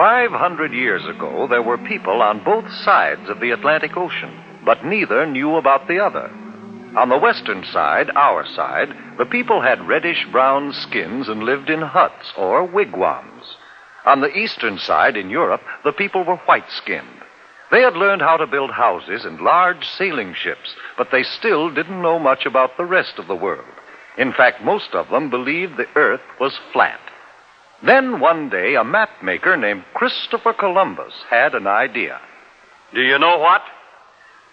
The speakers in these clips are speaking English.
500 years ago, there were people on both sides of the Atlantic Ocean, but neither knew about the other. On the western side, our side, the people had reddish-brown skins and lived in huts or wigwams. On the eastern side, in Europe, the people were white-skinned. They had learned how to build houses and large sailing ships, but they still didn't know much about the rest of the world. In fact, most of them believed the earth was flat. Then one day, a map maker named Christopher Columbus had an idea. Do you know what?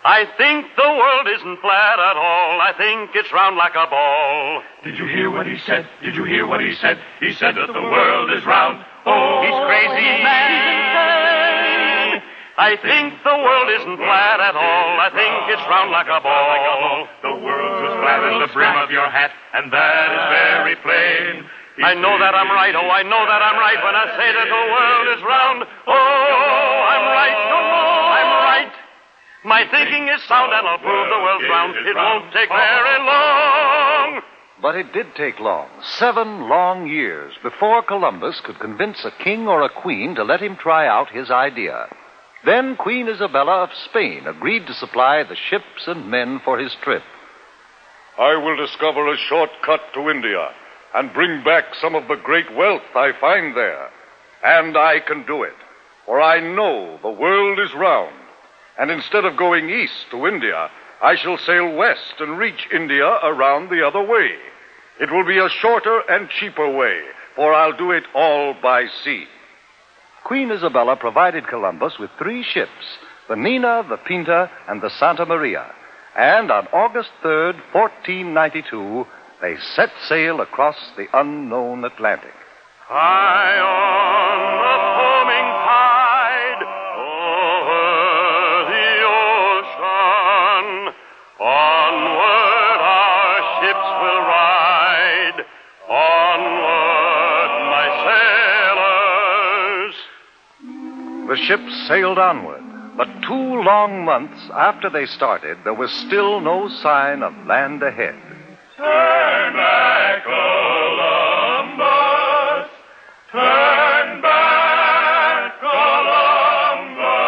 I think the world isn't flat at all. I think it's round like a ball. Did you hear what he said? Did you hear what he said? He said that the world is round. Oh, he's crazy mad. I think the world isn't flat at all. I think it's round like a ball. The world's as flat as the brim of your hat, and that is very plain. I know that I'm right, oh, I know that I'm right when I say that the world is round. Oh, I'm right, I'm right. My thinking is sound and I'll prove the world's round. It won't take very long. But it did take long, 7 long years, before Columbus could convince a king or a queen to let him try out his idea. Then Queen Isabella of Spain agreed to supply the ships and men for his trip. I will discover a shortcut to India and bring back some of the great wealth I find there. And I can do it, for I know the world is round. And instead of going east to India, I shall sail west and reach India around the other way. It will be a shorter and cheaper way, for I'll do it all by sea. Queen Isabella provided Columbus with 3 ships, the Nina, the Pinta, and the Santa Maria. And on August 3rd, 1492, they set sail across the unknown Atlantic. High on the foaming tide, over the ocean, onward our ships will ride, onward, my sailors. The ships sailed onward, but 2 long months after they started, there was still no sign of land ahead. Turn back, Columbus! Turn back, Columbus!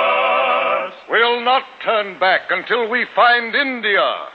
We'll not turn back until we find India.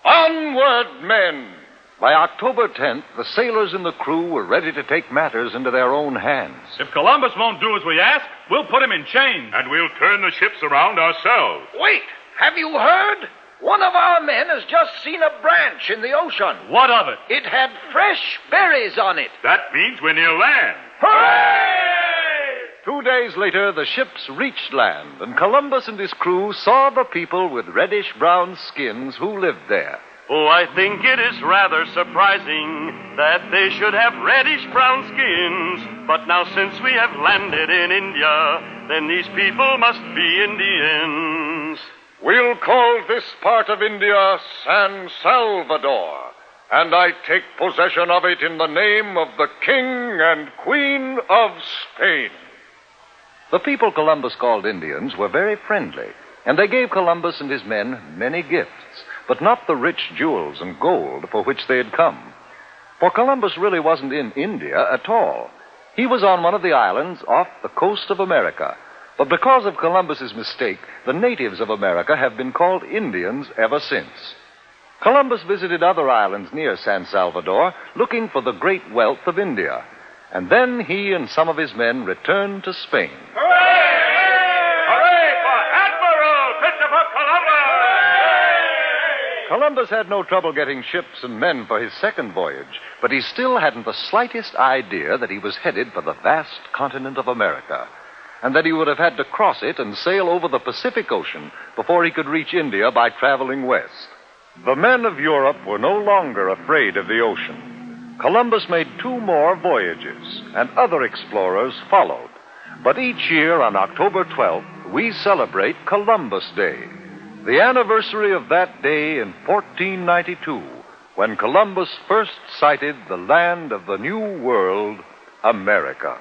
Onward, men! By October 10th, the sailors and the crew were ready to take matters into their own hands. If Columbus won't do as we ask, we'll put him in chains. And we'll turn the ships around ourselves. Wait! Have you heard? One of our men has just seen a branch in the ocean. What of it? It had fresh berries on it. That means we're near land. Hooray! 2 days later, the ships reached land, and Columbus and his crew saw the people with reddish-brown skins who lived there. Oh, I think it is rather surprising that they should have reddish-brown skins. But now since we have landed in India, then these people must be Indians. We'll call this part of India San Salvador, and I take possession of it in the name of the King and Queen of Spain. The people Columbus called Indians were very friendly, and they gave Columbus and his men many gifts, but not the rich jewels and gold for which they had come. For Columbus really wasn't in India at all. He was on one of the islands off the coast of America. But because of Columbus's mistake, the natives of America have been called Indians ever since. Columbus visited other islands near San Salvador, looking for the great wealth of India. And then he and some of his men returned to Spain. Hooray! Hooray for Admiral Christopher Columbus! Columbus had no trouble getting ships and men for his second voyage, but he still hadn't the slightest idea that he was headed for the vast continent of America, and that he would have had to cross it and sail over the Pacific Ocean before he could reach India by traveling west. The men of Europe were no longer afraid of the ocean. Columbus made 2 more voyages, and other explorers followed. But each year on October 12th, we celebrate Columbus Day, the anniversary of that day in 1492, when Columbus first sighted the land of the New World, America.